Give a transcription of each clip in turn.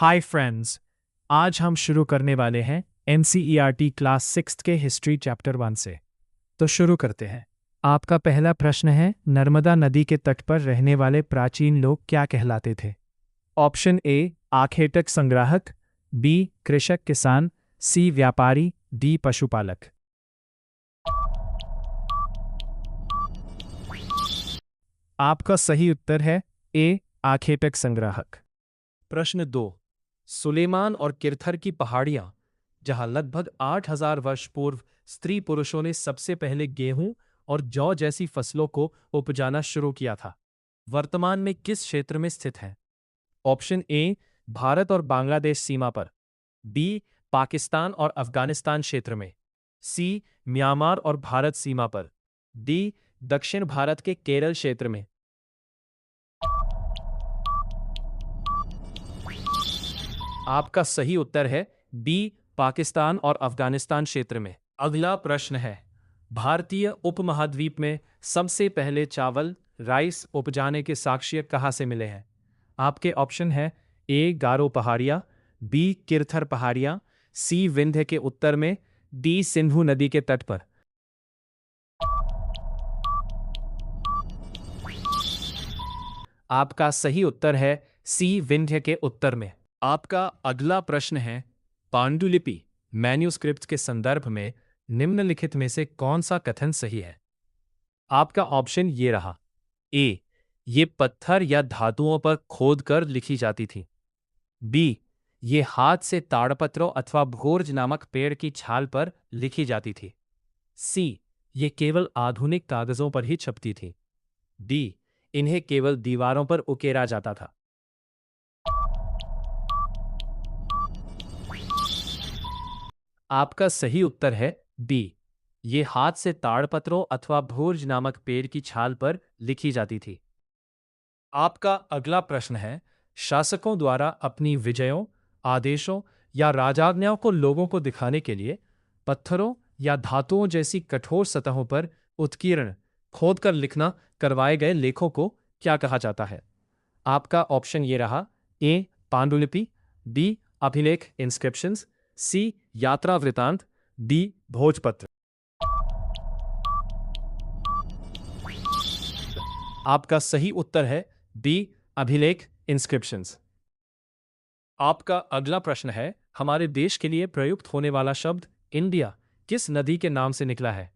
Hi friends, आज हम शुरू करने वाले हैं एनसीईआरटी क्लास 6 के हिस्ट्री चैप्टर 1 से। तो शुरू करते हैं। आपका पहला प्रश्न है, नर्मदा नदी के तट पर रहने वाले प्राचीन लोग क्या कहलाते थे? ऑप्शन ए आखेटक संग्राहक, बी कृषक किसान, सी व्यापारी, डी पशुपालक। आपका सही उत्तर है ए आखेटक संग्राहक। प्रश्न 2, सुलेमान और किरथर की पहाड़ियां, जहां लगभग 8000 वर्ष पूर्व स्त्री पुरुषों ने सबसे पहले गेहूं और जौ जैसी फसलों को उपजाना शुरू किया था, वर्तमान में किस क्षेत्र में स्थित हैं? ऑप्शन ए भारत और बांग्लादेश सीमा पर, बी पाकिस्तान और अफगानिस्तान क्षेत्र में, सी म्यांमार और भारत सीमा पर, डी दक्षिण भारत के केरल क्षेत्र में। आपका सही उत्तर है बी पाकिस्तान और अफगानिस्तान क्षेत्र में। अगला प्रश्न है, भारतीय उपमहाद्वीप में सबसे पहले चावल राइस उपजाने के साक्ष्य कहाँ से मिले हैं? आपके ऑप्शन है ए गारो पहाड़ियाँ, बी किरथर पहाड़ियाँ, सी विंध्य के उत्तर में, डी सिंधु नदी के तट पर। आपका सही उत्तर है सी विंध्य के उत्तर में। आपका अगला प्रश्न है, पांडुलिपि मैन्यूस्क्रिप्ट के संदर्भ में निम्नलिखित में से कौन सा कथन सही है? आपका ऑप्शन ये रहा, ए ये पत्थर या धातुओं पर खोद कर लिखी जाती थी, बी ये हाथ से ताड़पत्रों अथवा भोर्ज नामक पेड़ की छाल पर लिखी जाती थी, सी ये केवल आधुनिक कागजों पर ही छपती थी, डी इन्हें केवल दीवारों पर उकेरा जाता था। आपका सही उत्तर है बी ये हाथ से ताड़पत्रों अथवा भोर्ज नामक पेड़ की छाल पर लिखी जाती थी। आपका अगला प्रश्न है, शासकों द्वारा अपनी विजयों, आदेशों या राजाज्ञाओं को लोगों को दिखाने के लिए पत्थरों या धातुओं जैसी कठोर सतहों पर उत्कीर्ण खोदकर लिखना करवाए गए लेखों को क्या कहा जाता है? आपका ऑप्शन ये रहा, ए पांडुलिपि, बी अभिलेख इंस्क्रिप्शंस, सी यात्रा वृतांत, डी भोजपत्र। आपका सही उत्तर है बी अभिलेख इंस्क्रिप्शंस। आपका अगला प्रश्न है, हमारे देश के लिए प्रयुक्त होने वाला शब्द इंडिया किस नदी के नाम से निकला है?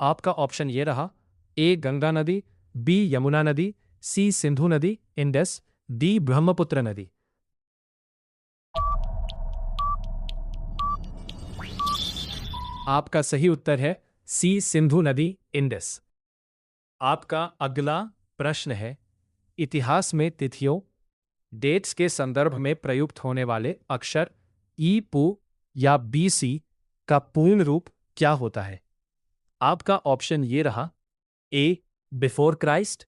आपका ऑप्शन ये रहा, ए गंगा नदी, बी यमुना नदी, सी सिंधु नदी इंडस, डी ब्रह्मपुत्र नदी। आपका सही उत्तर है सी सिंधु नदी इंडस। आपका अगला प्रश्न है, इतिहास में तिथियों डेट्स के संदर्भ में प्रयुक्त होने वाले अक्षर ई पू या बीसी का पूर्ण रूप क्या होता है? आपका ऑप्शन ये रहा, A before Christ,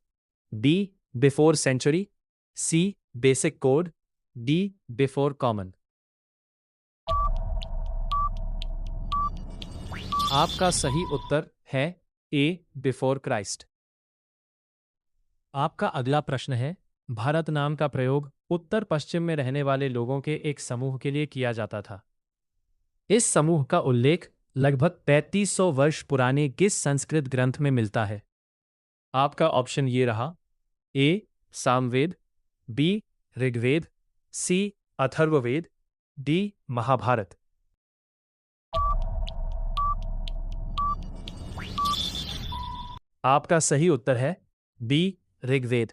B before century, C basic code, D before common. आपका सही उत्तर है ए बिफोर क्राइस्ट। आपका अगला प्रश्न है, भारत नाम का प्रयोग उत्तर पश्चिम में रहने वाले लोगों के एक समूह के लिए किया जाता था। इस समूह का उल्लेख लगभग 3500 वर्ष पुराने किस संस्कृत ग्रंथ में मिलता है? आपका ऑप्शन ये रहा, ए सामवेद, बी ऋग्वेद, सी अथर्ववेद, डी महाभारत। आपका सही उत्तर है बी ऋग्वेद।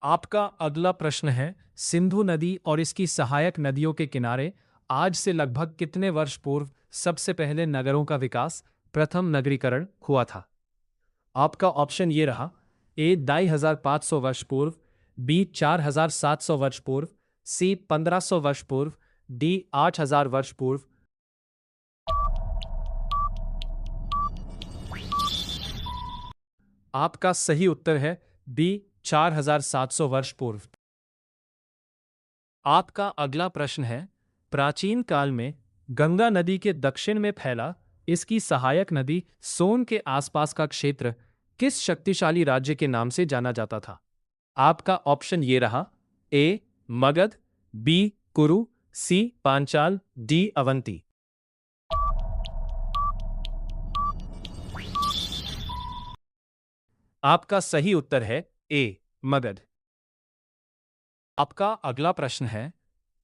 आपका अगला प्रश्न है, सिंधु नदी और इसकी सहायक नदियों के किनारे आज से लगभग कितने वर्ष पूर्व सबसे पहले नगरों का विकास, प्रथम नगरीकरण हुआ था? आपका ऑप्शन ये रहा, ए 2500 वर्ष पूर्व, बी 4700 वर्ष पूर्व, सी 1500 वर्ष पूर्व, डी 8000 वर्ष पूर्व। आपका सही उत्तर है बी 4700 वर्ष पूर्व। आपका अगला प्रश्न है, प्राचीन काल में गंगा नदी के दक्षिण में फैला इसकी सहायक नदी सोन के आसपास का क्षेत्र किस शक्तिशाली राज्य के नाम से जाना जाता था? आपका ऑप्शन ये रहा, ए मगध, बी कुरु, सी पांचाल, डी अवंती। आपका सही उत्तर है ए मगध। आपका अगला प्रश्न है,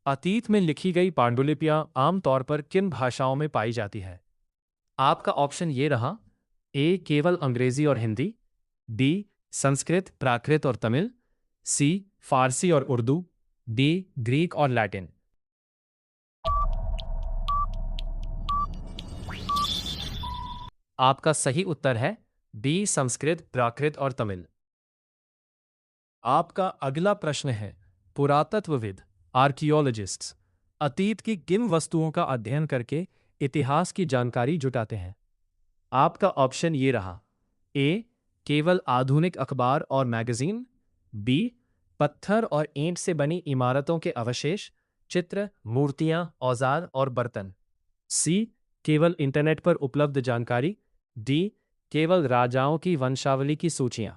अतीत में लिखी गई पांडुलिपियां आमतौर पर किन भाषाओं में पाई जाती है? आपका ऑप्शन ये रहा, ए केवल अंग्रेजी और हिंदी, बी संस्कृत, प्राकृत और तमिल, सी फारसी और उर्दू, डी ग्रीक और लैटिन। आपका सही उत्तर है बी संस्कृत, प्राकृत और तमिल। आपका अगला प्रश्न है, पुरातत्वविद आर्कियोलॉजिस्ट्स अतीत की किन वस्तुओं का अध्ययन करके इतिहास की जानकारी जुटाते हैं? आपका ऑप्शन ये रहा, ए केवल आधुनिक अखबार और मैगजीन, बी पत्थर और ईंट से बनी इमारतों के अवशेष, चित्र, मूर्तियां, औजार और बर्तन, सी केवल इंटरनेट पर उपलब्ध जानकारी, डी केवल राजाओं की वंशावली की सूचियां।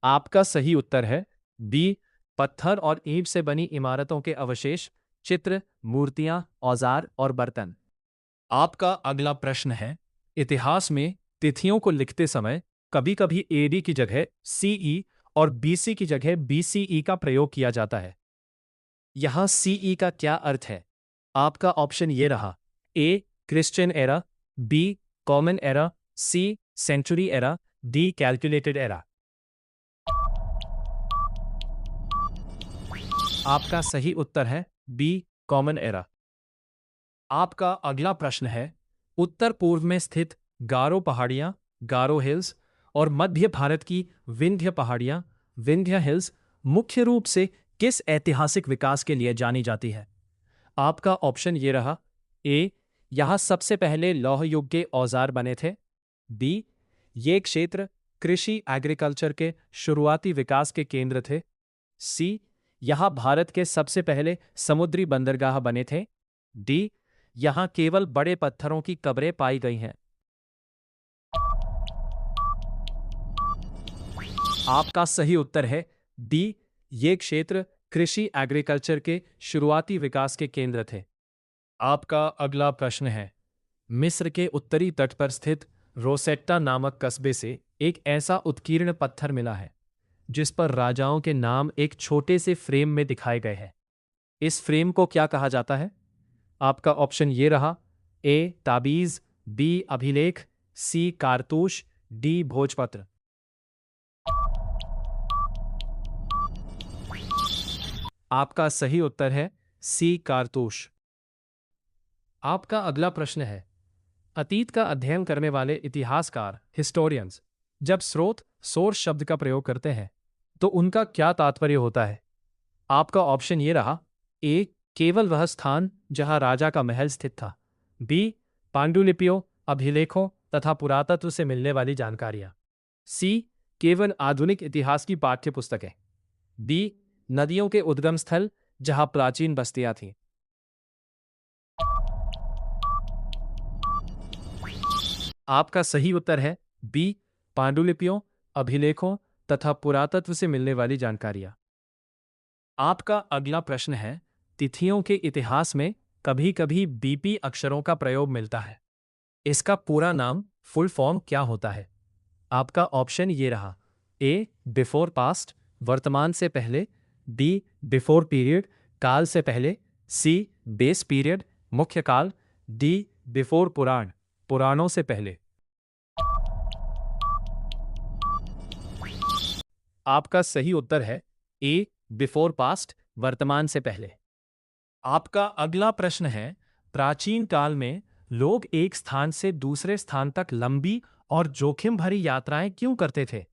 आपका सही उत्तर है बी पत्थर और ईंट से बनी इमारतों के अवशेष, चित्र, मूर्तियां, औजार और बर्तन। आपका अगला प्रश्न है, इतिहास में तिथियों को लिखते समय कभी कभी एडी की जगह सीई और बीसी की जगह बीसीई का प्रयोग किया जाता है। यहां सीई का क्या अर्थ है? आपका ऑप्शन ये रहा, A Christian era, B common era, C century era, D calculated era. आपका सही उत्तर है बी कॉमन एरा। आपका अगला प्रश्न है, उत्तर पूर्व में स्थित गारो पहाड़ियां, गारो हिल्स और मध्य भारत की विंध्य पहाड़ियां, विंध्य हिल्स मुख्य रूप से किस ऐतिहासिक विकास के लिए जानी जाती है? आपका ऑप्शन ये रहा, ए यहां सबसे पहले लौह युग के औजार बने थे, बी ये क्षेत्र कृषि एग्रीकल्चर के शुरुआती विकास के केंद्र थे, सी यहां भारत के सबसे पहले समुद्री बंदरगाह बने थे, डी यहां केवल बड़े पत्थरों की कब्रें पाई गई हैं। आपका सही उत्तर है डी ये क्षेत्र कृषि एग्रीकल्चर के शुरुआती विकास के केंद्र थे। आपका अगला प्रश्न है, मिस्र के उत्तरी तट पर स्थित रोसेट्टा नामक कस्बे से एक ऐसा उत्कीर्ण पत्थर मिला है जिस पर राजाओं के नाम एक छोटे से फ्रेम में दिखाए गए हैं। इस फ्रेम को क्या कहा जाता है? आपका ऑप्शन ये रहा, ए ताबीज, बी अभिलेख, सी कारतूश, डी भोजपत्र। आपका सही उत्तर है सी कारतूश। आपका अगला प्रश्न है, अतीत का अध्ययन करने वाले इतिहासकार हिस्टोरियंस जब स्रोत सोर्स शब्द का प्रयोग करते हैं तो उनका क्या तात्पर्य होता है? आपका ऑप्शन ये रहा, ए केवल वह स्थान जहां राजा का महल स्थित था, बी पांडुलिपियों, अभिलेखों तथा पुरातत्व से मिलने वाली जानकारियां, सी केवल आधुनिक इतिहास की पाठ्य पुस्तकें, डी नदियों के उद्गम स्थल जहां प्राचीन बस्तियां थीं। आपका सही उत्तर है बी पांडुलिपियों, अभिलेखों तथा पुरातत्व से मिलने वाली जानकारियां। आपका अगला प्रश्न है, तिथियों के इतिहास में कभी कभी बीपी अक्षरों का प्रयोग मिलता है। इसका पूरा नाम फुल फॉर्म क्या होता है? आपका ऑप्शन ये रहा, ए बिफोर पास्ट वर्तमान से पहले, बी बिफोर पीरियड काल से पहले, सी बेस पीरियड मुख्य काल, डी बिफोर पुराण पुराणों से पहले। आपका सही उत्तर है ए बिफोर पास्ट वर्तमान से पहले। आपका अगला प्रश्न है, प्राचीन काल में लोग एक स्थान से दूसरे स्थान तक लंबी और जोखिम भरी यात्राएं क्यों करते थे?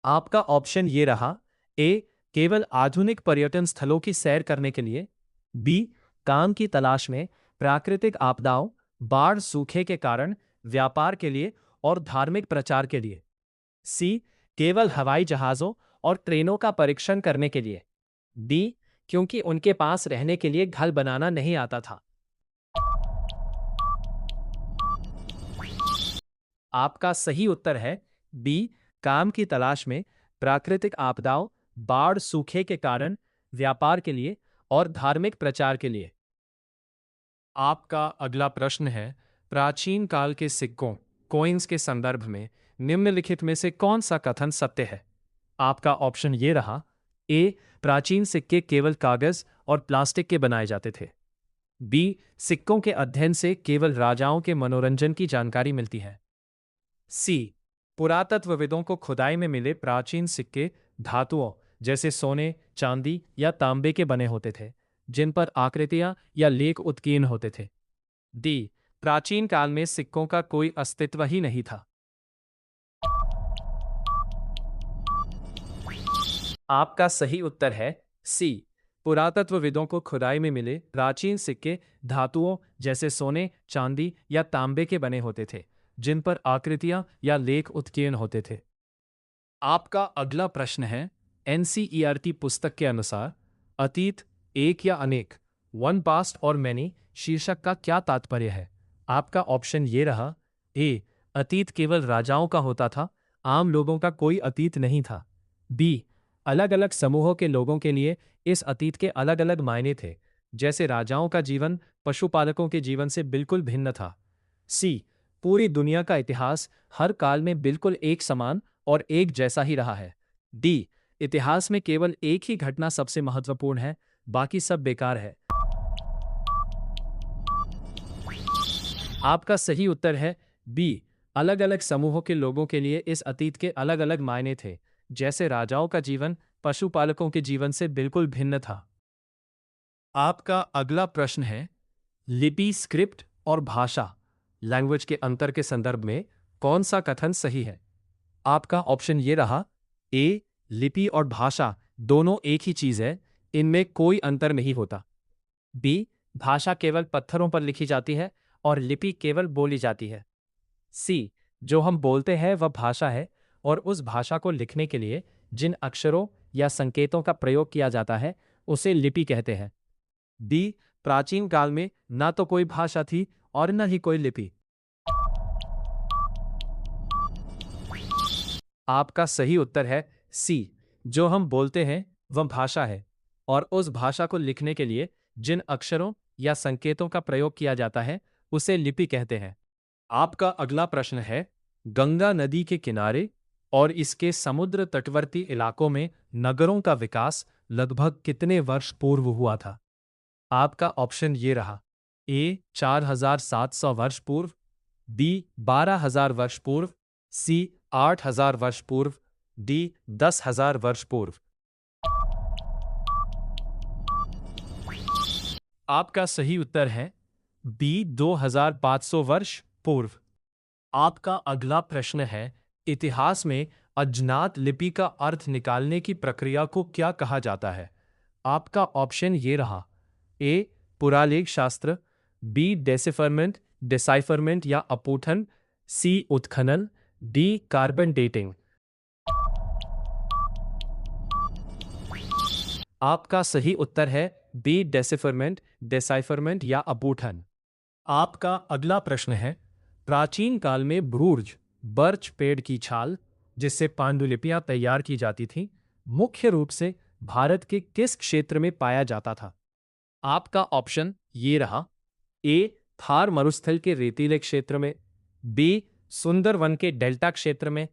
आपका ऑप्शन ये रहा, ए केवल आधुनिक पर्यटन स्थलों की सैर करने के लिए, बी काम की तलाश में, प्राकृतिक आपदाओं, बाढ़ सूखे के कारण, व्यापार के लिए और धार्मिक प्रचार के लिए, सी केवल हवाई जहाजों और ट्रेनों का परीक्षण करने के लिए, डी क्योंकि उनके पास रहने के लिए घर बनाना नहीं आता था। आपका सही उत्तर है बी काम की तलाश में, प्राकृतिक आपदाओं, बाढ़, सूखे के कारण, व्यापार के लिए और धार्मिक प्रचार के लिए। आपका अगला प्रश्न है, प्राचीन काल के सिक्कों कॉइन्स के संदर्भ में निम्नलिखित में से कौन सा कथन सत्य है? आपका ऑप्शन ये रहा। ए, प्राचीन सिक्के केवल कागज और प्लास्टिक के बनाए जाते थे। बी, सिक्कों के अध्ययन से केवल राजाओं के मनोरंजन की जानकारी मिलती है। सी, पुरातत्वविदों को खुदाई में मिले प्राचीन सिक्के धातुओं जैसे सोने, चांदी या तांबे के बने होते थे, जिन पर आकृतियां या लेख उत्कीर्ण होते थे। डी, प्राचीन काल में सिक्कों का कोई अस्तित्व ही नहीं था। आपका सही उत्तर है सी, पुरातत्वविदों को खुदाई में मिले प्राचीन सिक्के धातुओं जैसे सोने, चांदी या तांबे के बने होते थे, जिन पर आकृतियां या लेख उत्कीर्ण होते थे। आपका अगला प्रश्न है, एनसीईआरटी पुस्तक के अनुसार अतीत एक या अनेक, वन पास्ट और मैनी शीर्षक का क्या तात्पर्य है? आपका ऑप्शन ये रहा। ए, अतीत केवल राजाओं का होता था, आम लोगों का कोई अतीत नहीं था। बी, अलग अलग समूहों के लोगों के लिए इस अतीत के अलग अलग मायने थे, जैसे राजाओं का जीवन पशुपालकों के जीवन से बिल्कुल भिन्न था। सी, पूरी दुनिया का इतिहास हर काल में बिल्कुल एक समान और एक जैसा ही रहा है। डी, इतिहास में केवल एक ही घटना सबसे महत्वपूर्ण है, बाकी सब बेकार है। आपका सही उत्तर है बी, अलग अलग समूहों के लोगों के लिए इस अतीत के अलग अलग मायने थे, जैसे राजाओं का जीवन पशुपालकों के जीवन से बिल्कुल भिन्न था। आपका अगला प्रश्न है, लिपि, स्क्रिप्ट और भाषा लैंग्वेज के अंतर के संदर्भ में कौन सा कथन सही है? आपका ऑप्शन ये रहा। ए, लिपि और भाषा दोनों एक ही चीज है, इनमें कोई अंतर नहीं होता। बी, भाषा केवल पत्थरों पर लिखी जाती है और लिपि केवल बोली जाती है। सी, जो हम बोलते हैं वह भाषा है और उस भाषा को लिखने के लिए जिन अक्षरों या संकेतों का प्रयोग किया जाता है उसे लिपि कहते हैं। डी, प्राचीन काल में ना तो कोई भाषा थी और न ही कोई लिपि। आपका सही उत्तर है सी, जो हम बोलते हैं वह भाषा है और उस भाषा को लिखने के लिए जिन अक्षरों या संकेतों का प्रयोग किया जाता है उसे लिपि कहते हैं। आपका अगला प्रश्न है, गंगा नदी के किनारे और इसके समुद्र तटवर्ती इलाकों में नगरों का विकास लगभग कितने वर्ष पूर्व हुआ था? आपका ऑप्शन ये रहा। ए, 4700 वर्ष पूर्व। बी, 12,000 वर्ष पूर्व। सी, 8,000 वर्ष पूर्व। डी, 10,000 वर्ष पूर्व। आपका सही उत्तर है बी, 2,500 वर्ष पूर्व। आपका अगला प्रश्न है, इतिहास में अज्ञात लिपि का अर्थ निकालने की प्रक्रिया को क्या कहा जाता है? आपका ऑप्शन ये रहा। ए, पुरालेख शास्त्र। बी, डिसाइफरमेंट या अपूठन। सी, उत्खनन। D, carbon dating. आपका सही उत्तर है बी, डिसाइफरमेंट या अपूठन। आपका अगला प्रश्न है, प्राचीन काल में ब्रूर्ज बर्च पेड़ की छाल जिससे पांडुलिपियां तैयार की जाती थीं, मुख्य रूप से भारत के किस क्षेत्र में पाया जाता था? आपका ऑप्शन ये रहा। ए, थार मरुस्थल के रेतीले क्षेत्र में। बी, सुंदरवन के डेल्टा क्षेत्र में।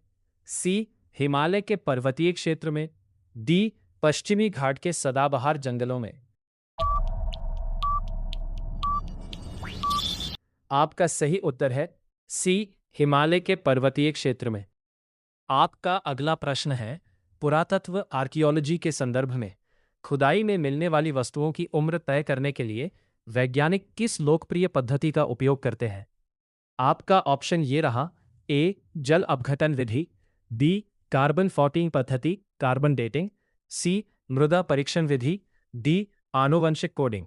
सी, हिमालय के पर्वतीय क्षेत्र में। डी, पश्चिमी घाट के सदाबहार जंगलों में। आपका सही उत्तर है सी, हिमालय के पर्वतीय क्षेत्र में। आपका अगला प्रश्न है, पुरातत्व आर्कियोलॉजी के संदर्भ में खुदाई में मिलने वाली वस्तुओं की उम्र तय करने के लिए वैज्ञानिक किस लोकप्रिय पद्धति का उपयोग करते हैं? आपका ऑप्शन ये रहा। ए, जल अपघटन विधि। बी, कार्बन 14 पद्धति, कार्बन डेटिंग। सी, मृदा परीक्षण विधि। डी, आनुवंशिक कोडिंग।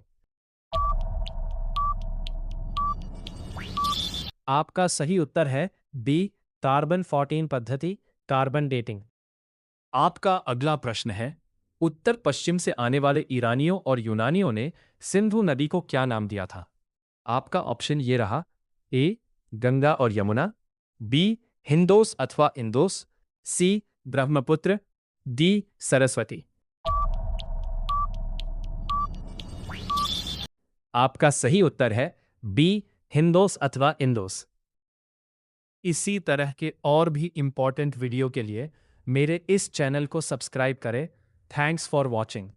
आपका सही उत्तर है बी, कार्बन 14 पद्धति, कार्बन डेटिंग। आपका अगला प्रश्न है, उत्तर पश्चिम से आने वाले ईरानियों और यूनानियों ने सिंधु नदी को क्या नाम दिया था? आपका ऑप्शन ये रहा। ए, गंगा और यमुना। बी, हिंदोस अथवा इंदोस। सी, ब्रह्मपुत्र। डी सरस्वती। आपका सही उत्तर है बी हिंदोस अथवा इंदोस। इसी तरह के और भी इम्पोर्टेंट वीडियो के लिए मेरे इस चैनल को सब्सक्राइब करें। Thanks for watching.